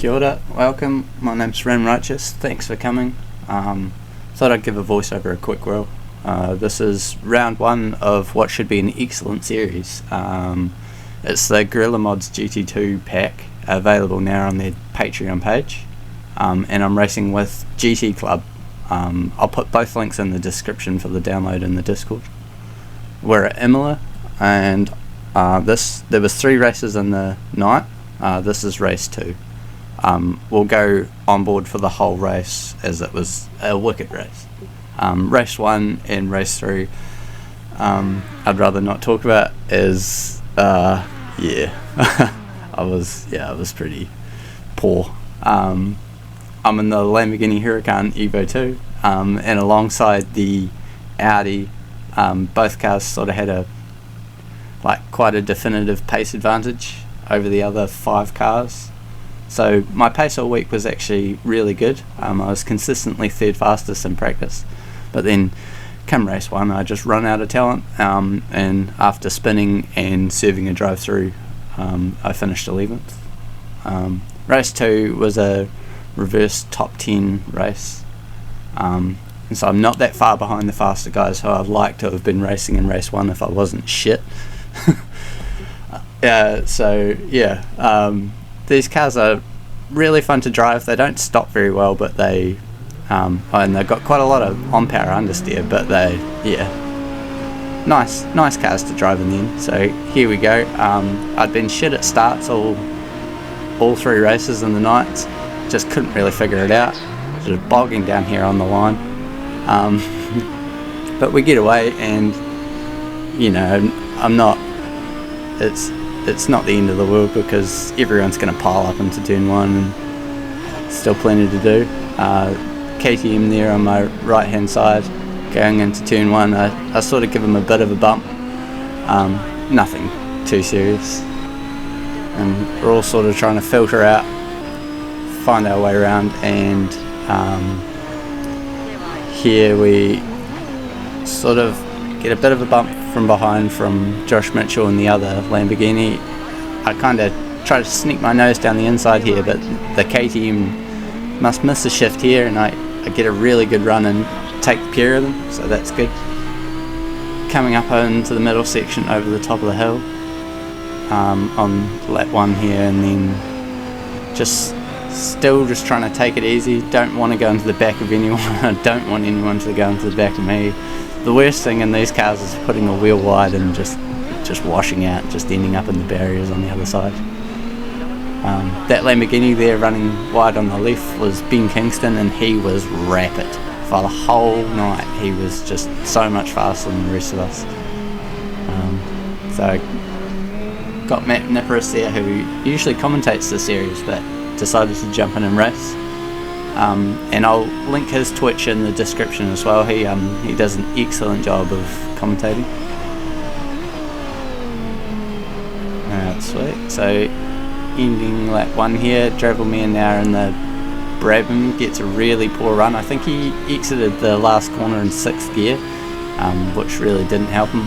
Kia ora, welcome. My name's Ren Righteous. Thanks for coming. Thought I'd give a voiceover a quick whirl. This is round one of what should be an excellent series. It's the Gorilla Mods GT2 pack, available now on their Patreon page. And I'm racing with GT Club. I'll put both links in the description for the download in the Discord. We're at Imola, and there was 3 races in the night. This is race 2. We'll go on board for the whole race, as it was a wicked race. Race 1 and race 3, I'd rather not talk about, as I was pretty poor. I'm in the Lamborghini Huracan Evo 2, and alongside the Audi, both cars sort of had quite a definitive pace advantage over the other 5 cars. So my pace all week was actually really good. I was consistently third fastest in practice, but then come race 1 I just run out of talent, and after spinning and serving a drive through, I finished 11th. Race 2 was a reverse top 10 race, and so I'm not that far behind the faster guys who I'd like to have been racing in race 1 if I wasn't shit. These cars are really fun to drive. They don't stop very well, but and they've got quite a lot of on-power understeer, but nice cars to drive in the end. So here we go. I'd been shit at starts all 3 races in the nights, just couldn't really figure it out, just bogging down here on the line. But we get away, and it's not the end of the world, because everyone's going to pile up into turn 1 and still plenty to do. KTM there on my right hand side going into turn 1, I sort of give him a bit of a bump, nothing too serious, and we're all sort of trying to filter out, find our way around, and here we sort of get a bit of a bump from behind from Josh Mitchell and the other Lamborghini. I kind of try to sneak my nose down the inside here, but the KTM must miss a shift here, and I get a really good run and take the pair of them, so that's good. Coming up into the middle section over the top of the hill, on lap 1 here, and then still just trying to take it easy. Don't want to go into the back of anyone. I don't want anyone to go into the back of me. The worst thing in these cars is putting a wheel wide and just washing out, just ending up in the barriers on the other side. That Lamborghini there running wide on the left was Ben Kingston, and he was rapid for the whole night. He was just so much faster than the rest of us. So got Matt Nippers there, who usually commentates the series, but decided to jump in and race. And I'll link his Twitch in the description as well. He does an excellent job of commentating. Sweet. So ending lap 1 here, Dravelmere now in the Brabham gets a really poor run. I think he exited the last corner in 6th gear, which really didn't help him.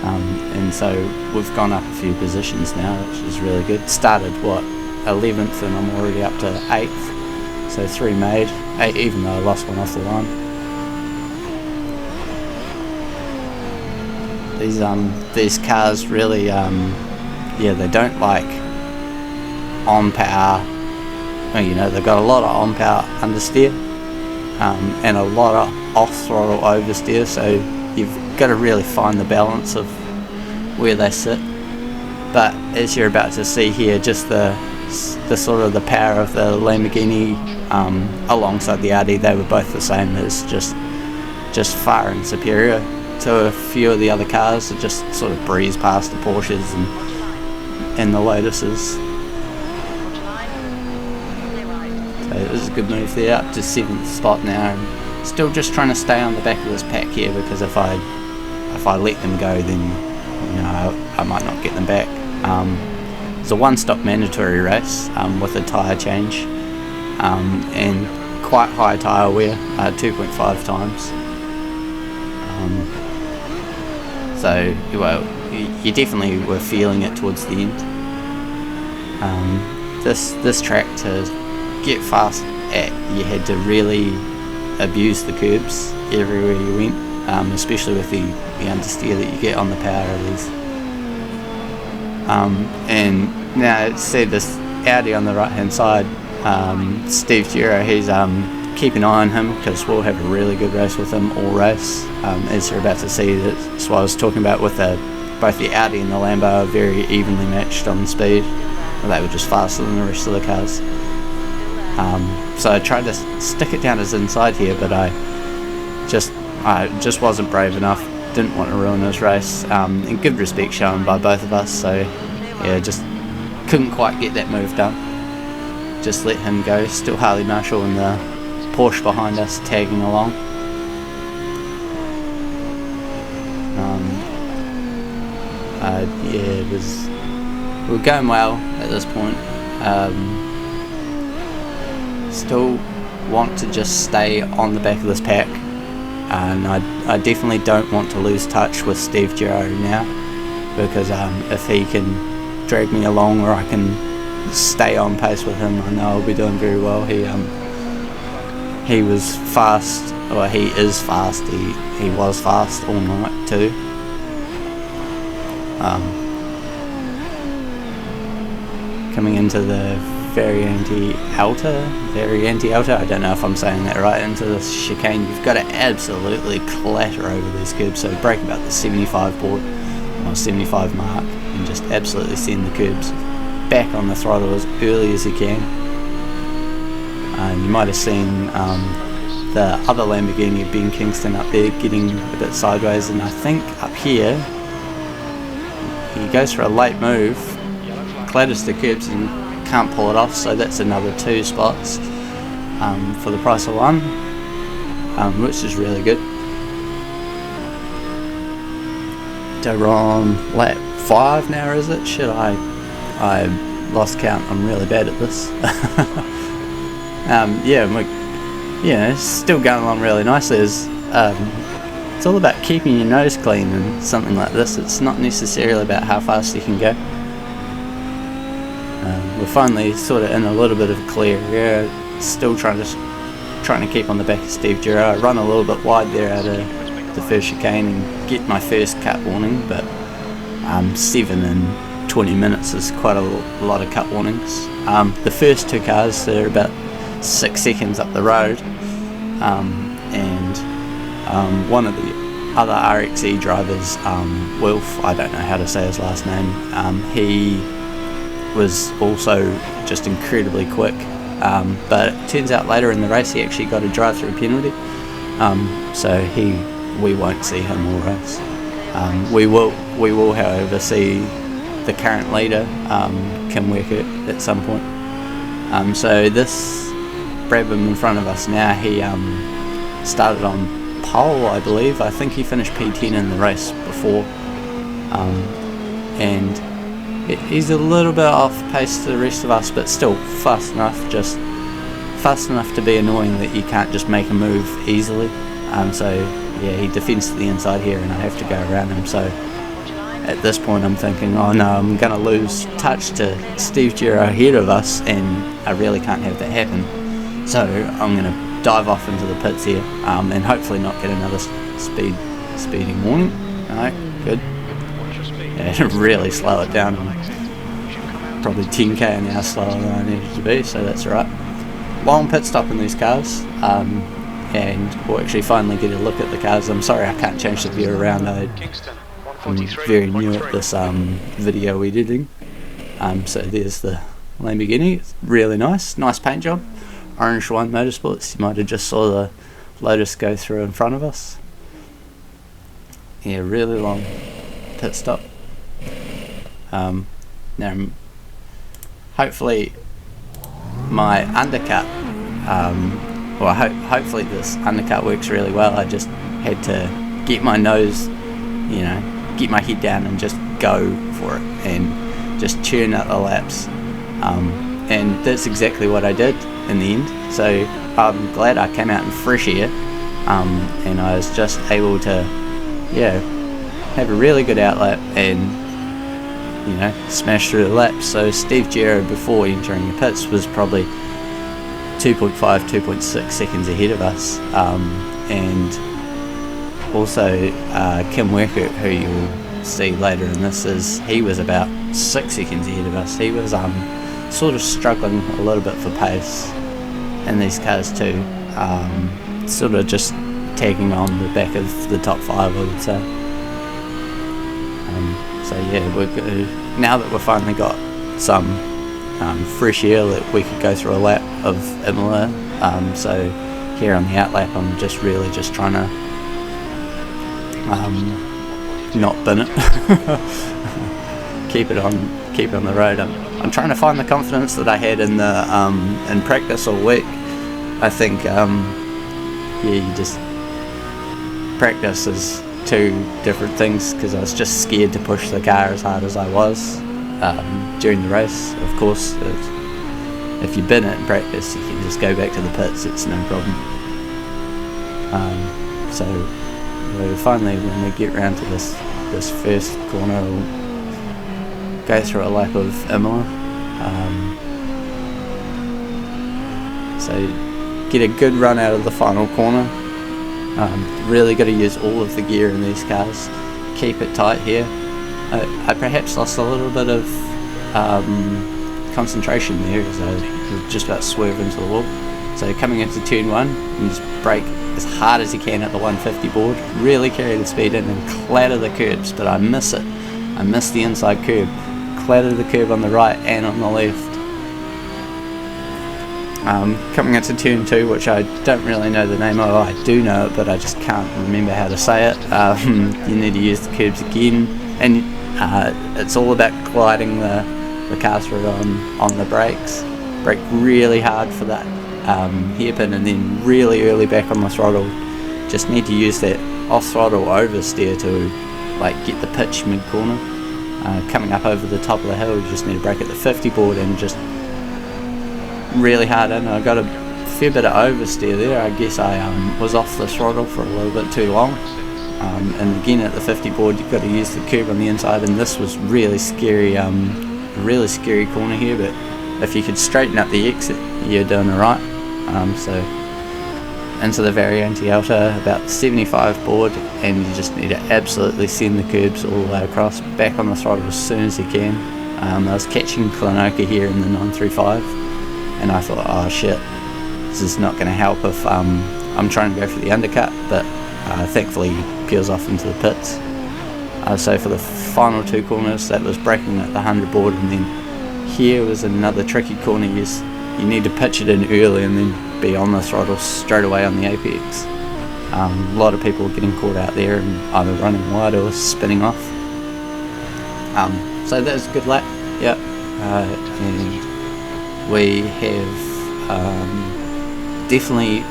And so we've gone up a few positions now, which is really good. Started 11th, and I'm already up to 8th. So 3 made, 8 even though I lost one off the line. These cars really, they don't like on power. They've got a lot of on power understeer, and a lot of off throttle oversteer. So you've got to really find the balance of where they sit. But as you're about to see here, just the sort of the power of the Lamborghini alongside the Audi, they were both the same. As just far and superior to a few of the other cars that just sort of breeze past the Porsches and the Lotuses. So it was a good move there, up to 7th spot now, and still just trying to stay on the back of this pack here, because if I let them go, then I might not get them back. It's a 1-stop mandatory race with a tyre change, and quite high tyre wear, 2.5 times. So you definitely were feeling it towards the end. this track, to get fast at, you had to really abuse the curbs everywhere you went, especially with the understeer that you get on the power of these. And now see this Audi on the right hand side, Steve Giro, he's keep an eye on him, because we'll have a really good race with him all race, as you're about to see. That's what I was talking about with both the Audi and the Lambo are very evenly matched on speed. They were just faster than the rest of the cars. So I tried to stick it down his inside here, but I just wasn't brave enough. Didn't want to ruin his race, and good respect shown by both of us. So yeah, just couldn't quite get that move done. Just let him go. Still Harley Marshall and the Porsche behind us tagging along. Yeah, we were going well at this point. Still want to just stay on the back of this pack, and I definitely don't want to lose touch with Steve Giro now, because if he can drag me along, or I can stay on pace with him, I know I'll be doing very well. He was fast, or he is fast. He was fast all night too. Coming into the Variante Alta, I don't know if I'm saying that right, into this chicane, you've got to absolutely clatter over these curbs, so brake about the 75 board, or 75 mark, and just absolutely send the curbs back on the throttle as early as you can. You might have seen the other Lamborghini of Ben Kingston up there getting a bit sideways, and I think up here he goes for a late move, clatters the curbs and can't pull it off, so that's another 2 spots for the price of 1, which is really good. So we're on lap 5 now, is it? Shit, I lost count. I'm really bad at this. Yeah, still going along really nicely. It's all about keeping your nose clean and something like this. It's not necessarily about how fast you can go. We're finally sort of in a little bit of a clear area. Still trying to keep on the back of Steve Giro. I run a little bit wide there out of the first chicane and get my first cut warning, but 7 in 20 minutes is quite a lot of cut warnings. The first 2 cars, they're about 6 seconds up the road, and one of the other RXE drivers, Wilf, I don't know how to say his last name, he was also just incredibly quick, but it turns out later in the race he actually got a drive-through penalty, so we won't see him all race. We will however see the current leader, Kim Weckert, at some point. So this Brabham in front of us now, he started on pole, I believe. I think he finished P10 in the race before, and he's a little bit off pace to the rest of us, but still fast enough, just fast enough to be annoying that you can't just make a move easily. So yeah, he defends to the inside here and I have to go around him, so at this point I'm thinking, oh no, I'm going to lose touch to Steve Giro ahead of us, and I really can't have that happen, so I'm going to dive off into the pits here, and hopefully not get another speeding warning. Alright, good. Yeah, really slow it down. I'm probably 10k an hour slower than I needed to be, so that's alright. Long pit stop in these cars, and we'll actually finally get a look at the cars. I'm sorry I can't change the view around. I'm very new at this video editing. So there's the Lamborghini. It's really nice paint job. Orange One Motorsports. You might have just saw the Lotus go through in front of us. Yeah, really long pit stop. Now hopefully my undercut, hopefully this undercut works really well. I just had to get my nose, get my head down and just go for it and just churn out the laps, and that's exactly what I did in the end. So I'm glad I came out in fresh air, and I was just able to have a really good outlap and you know, smash through the laps. So Steve Gero, before entering the pits, was probably 2.5, 2.6 seconds ahead of us, and also Kim Werkert, who you'll see later in this, he was about 6 seconds ahead of us. He was sort of struggling a little bit for pace in these cars too, sort of just tagging on the back of the top 5, I would say. So yeah, now that we've finally got some fresh air, that we could go through a lap of Imola. So here on the outlap, I'm just really trying to not bin it, keep it on the road. I'm trying to find the confidence that I had in the in practice all week. I think you just practice is two different things, because I was just scared to push the car as hard as I was during the race. Of course, if you bin it in practice, you can just go back to the pits, it's no problem. So finally, when we get round to this first corner, we'll go through a lap of Imola. So get a good run out of the final corner. Really got to use all of the gear in these cars. Keep it tight here. I perhaps lost a little bit of concentration there, as I was just about to swerve into the wall. So coming into turn 1, you just brake as hard as you can at the 150 board. Really carry the speed in and clatter the curbs, but I miss it. I miss the inside curb. Clatter the curb on the right and on the left. Coming into turn 2, which I don't really know the name of. I do know it, but I just can't remember how to say it. You need to use the curbs again, and it's all about gliding the car through on the brakes. Brake really hard for that hairpin, and then really early back on the throttle. Just need to use that off throttle oversteer to get the pitch mid corner. Coming up over the top of the hill, you just need to brake at the 50 board and just really hard in. I got a fair bit of oversteer there. I guess I was off the throttle for a little bit too long. And again at the 50 board, you've got to use the curb on the inside, and this was really scary corner here, but if you could straighten up the exit, you're doing alright. So into the Variante Alta, about the 75 board, and you just need to absolutely send the curbs all the way across, back on the throttle as soon as you can. I was catching Klanoka here in the 935, and I thought, oh shit, this is not going to help if I'm trying to go for the undercut, but thankfully he peels off into the pits. So for the final 2 corners, that was braking at the 100 board, and then here was another tricky corner. You need to pitch it in early and then be on the throttle straight away on the apex. A lot of people getting caught out there and either running wide or spinning off. So that was a good lap, yep. And we have definitely,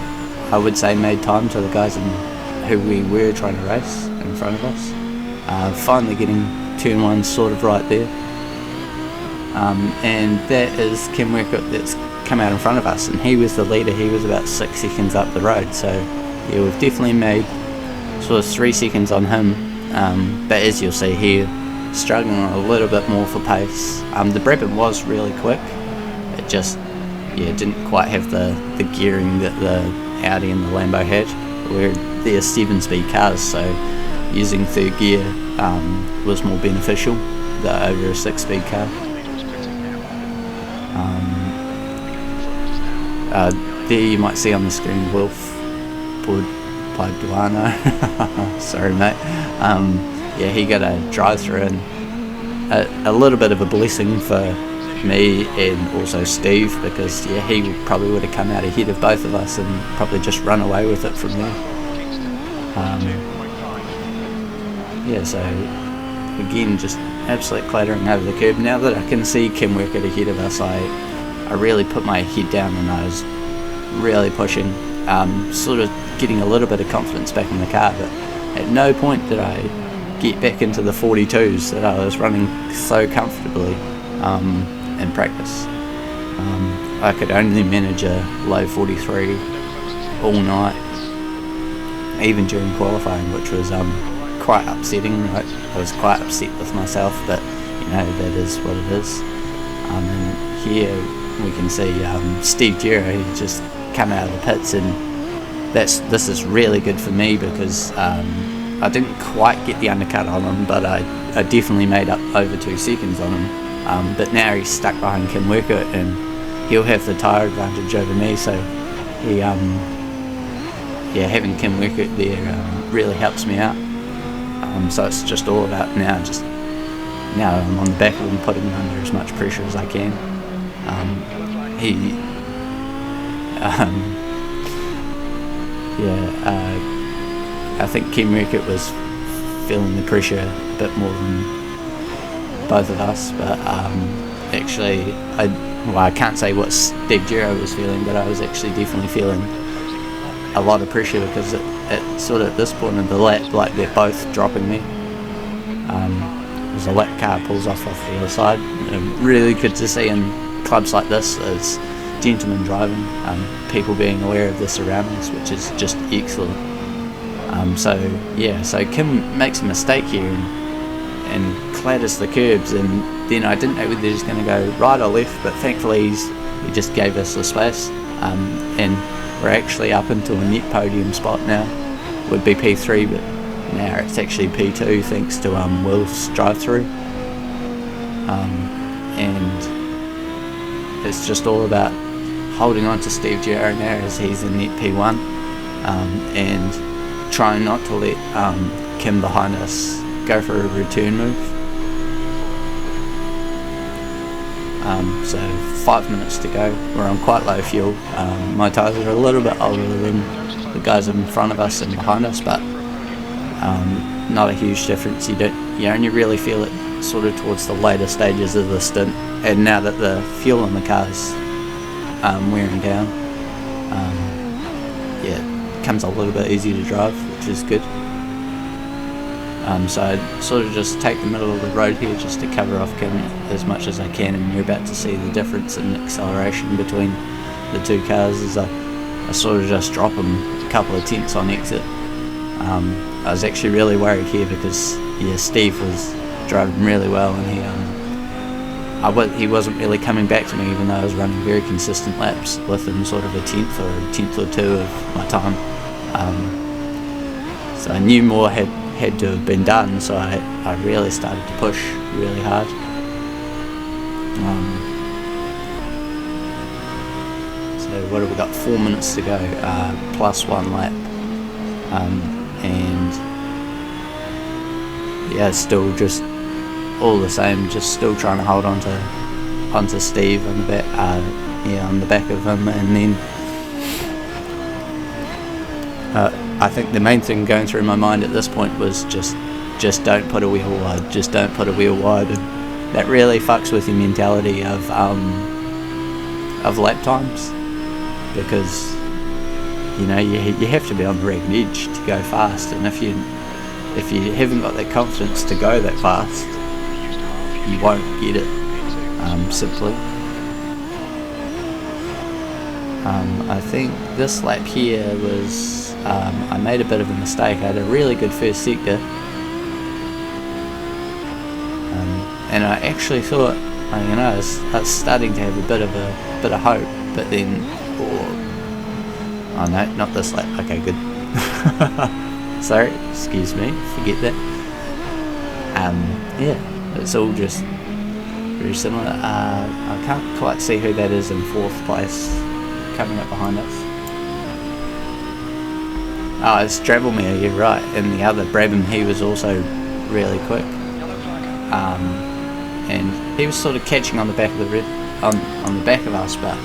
I would say, made time to the guys who we were trying to race in front of us. Finally getting turn 1 sort of right there. And that is Kim Werkert that's come out in front of us, and he was the leader. He was about 6 seconds up the road, so yeah, we've definitely made sort of 3 seconds on him, but as you'll see here, struggling a little bit more for pace. The Brabham was really quick, it just didn't quite have the gearing that the Audi and the Lambo had. They're 7-speed cars, so using third gear was more beneficial over a 6-speed car. There you might see on the screen Wilf Paduano. Sorry mate. Yeah, he got a drive-through, and a little bit of a blessing for me and also Steve, because yeah, he probably would have come out ahead of both of us and probably just run away with it from there. Yeah, so again, just absolute clattering over the curb. Now that I can see Kim Werkert ahead of us, I really put my head down and I was really pushing, sort of getting a little bit of confidence back in the car, but at no point did I get back into the 42s that I was running so comfortably in practice. I could only manage a low 43 all night, even during qualifying, which was quite upsetting. I was quite upset with myself, but you know, that is what it is. And here we can see Steve Gero, he just come out of the pits, and this is really good for me because I didn't quite get the undercut on him, but I definitely made up over 2 seconds on him. But now he's stuck behind Kim Workett, and he'll have the tyre advantage over me, so he yeah, having Kim Workett there really helps me out. So it's just all about now I'm on the back of him, putting him under as much pressure as I can. I think Kim Workett was feeling the pressure a bit more than both of us, but actually I can't say what Steve Gero was feeling, but I was actually definitely feeling a lot of pressure, because at sort of at this point in the lap, like, they're both dropping me. As a lap car pulls off the other side, really good to see in clubs like this is gentlemen driving, people being aware of their surroundings, which is just excellent. So Kim makes a mistake here and clatters the curbs, and then I didn't know whether he was going to go right or left, but thankfully he just gave us the space, and we're actually up into a net podium spot now. Would be P3, but now it's actually P2 thanks to Will's drive-through. And it's just all about holding on to Steve Gero now as he's in net P1, and trying not to let Kim behind us go for a return move. So 5 minutes to go. We're on quite low fuel. My tyres are a little bit older than the guys in front of us and behind us, but not a huge difference. You only really feel it sort of towards the later stages of the stint, and now that the fuel in the car's wearing down, it becomes a little bit easier to drive, which is good. So I sort of just take the middle of the road here just to cover off Kim as much as I can, and you're about to see the difference in acceleration between the two cars as I sort of just drop him a couple of tenths on exit. I was actually really worried here because Steve was driving really well, and he wasn't really coming back to me, even though I was running very consistent laps within sort of a tenth or two of my time. So I knew more had to have been done, so I really started to push really hard. So what have we got? 4 minutes to go, plus 1 lap, and still just all the same, just still trying to hold onto Steve on the back, on the back of him, and then I think the main thing going through my mind at this point was just don't put a wheel wide, just don't put a wheel wide, and that really fucks with your mentality of lap times, because you have to be on the ragged edge to go fast, and if you haven't got that confidence to go that fast, you won't get it, simply. I think this lap here was I made a bit of a mistake. I had a really good first sector, and I actually thought, I was starting to have a bit of hope, but then, oh no, not this lap. Okay, good. Sorry, excuse me, forget that. It's all just very similar. I can't quite see who that is in 4th place coming up behind us. Oh, it's Dravelmere, you're right, and the other Brabham, he was also really quick. And he was sort of catching on the back of on the back of us, but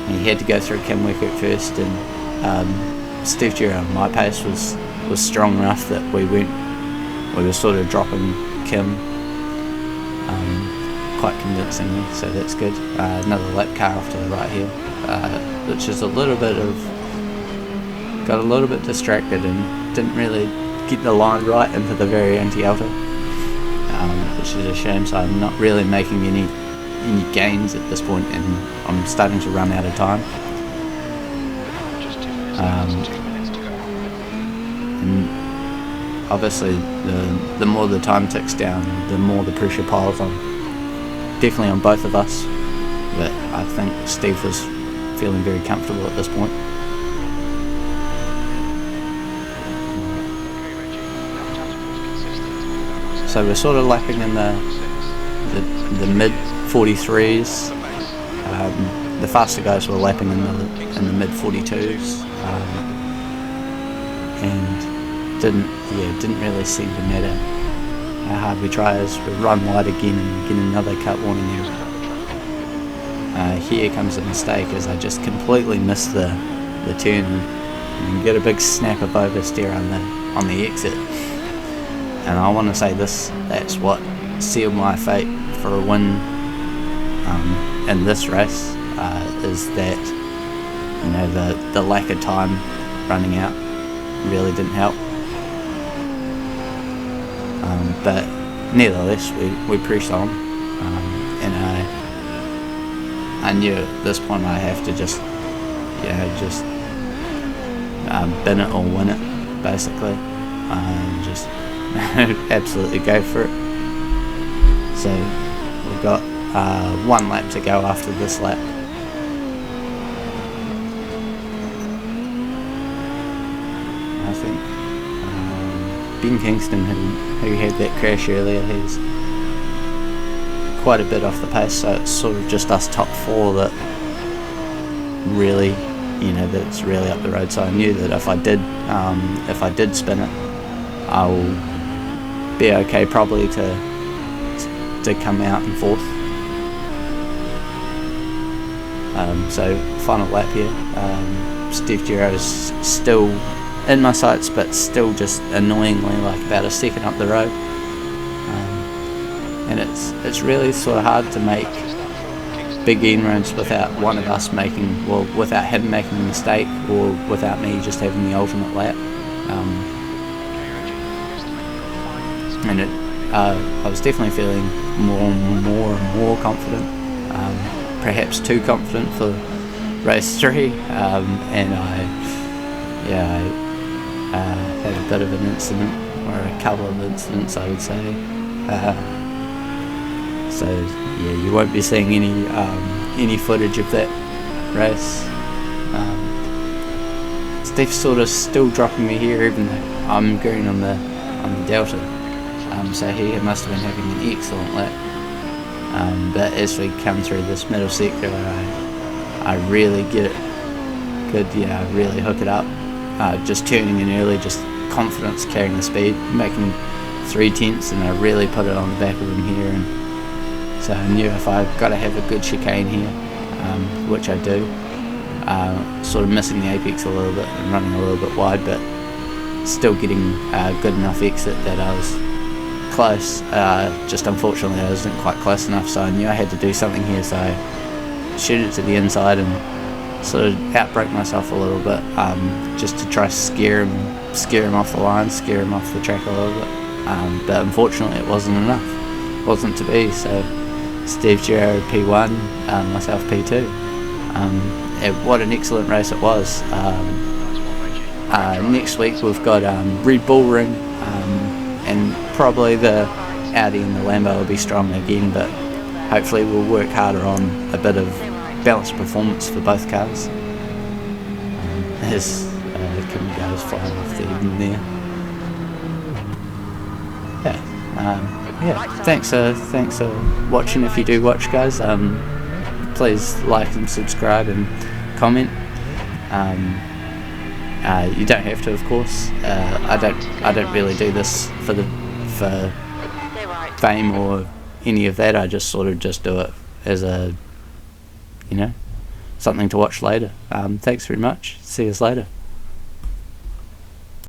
he had to go through Kim Workett first, and Steve Gero, my pace was strong enough that we were sort of dropping Kim quite convincingly, so that's good. Another lap car off to the right here, which is got a little bit distracted and didn't really get the line right into the very anti-alto, which is a shame. So I'm not really making any gains at this point, and I'm starting to run out of time. And obviously the more the time ticks down, the more the pressure piles on. Definitely on both of us, but I think Steve was feeling very comfortable at this point. So we're sort of lapping in the mid 43s. The faster guys were lapping in the mid 42s, and didn't really seem to matter how hard we try as we run wide again and get another cut warning error. Here comes a mistake as I just completely miss the turn and get a big snap of oversteer on the exit. And I want to say that's what sealed my fate for a win in this race, is that, you know, the lack of time running out really didn't help. But nevertheless, we pressed on, and I knew at this point I have to just bin it or win it, basically, just absolutely go for it. So we've got one lap to go after this lap. I think Ben Kingston, who had that crash earlier, he's quite a bit off the pace, so it's sort of just us top four that really, that's really up the road. So I knew that if I did spin it, I will be okay probably to come out in fourth. So final lap here. Steve Giro's still in my sights, but still just annoyingly like about a second up the road. And it's really sort of hard to make big inroads without one of us without him making a mistake, or without me just having the ultimate lap. And I was definitely feeling more and more confident, perhaps too confident for race 3, and I had a bit of an incident, or a couple of incidents I would say. So yeah, you won't be seeing any footage of that race. Steve's sort of still dropping me here, even though I'm going on the Delta. So he must have been having an excellent lap. But as we come through this middle sector, I really get it good. I really hook it up. Just turning in early, just confidence, carrying the speed, making 3/10, and I really put it on the back of him here. And so I knew if I've got to have a good chicane here, which I do, sort of missing the apex a little bit and running a little bit wide, but still getting a good enough exit that I was close. Just unfortunately I wasn't quite close enough, so I knew I had to do something here, so I shoot it to the inside and sort of outbreak myself a little bit, just to try to scare him off the line, scare him off the track a little bit, but unfortunately it wasn't enough, wasn't to be. So Steve Giro P1, myself P2. What an excellent race it was. Next week we've got Red Bull Ring, and probably the Audi and the Lambo will be strong again, but hopefully we'll work harder on a bit of balanced performance for both cars. As Kim goes flying off the even there. Thanks for watching. If you do watch, guys, please like and subscribe and comment. You don't have to, of course. I don't really do this for fame or any of that. I just sort of just do it as a something to watch later. Thanks very much. See you later.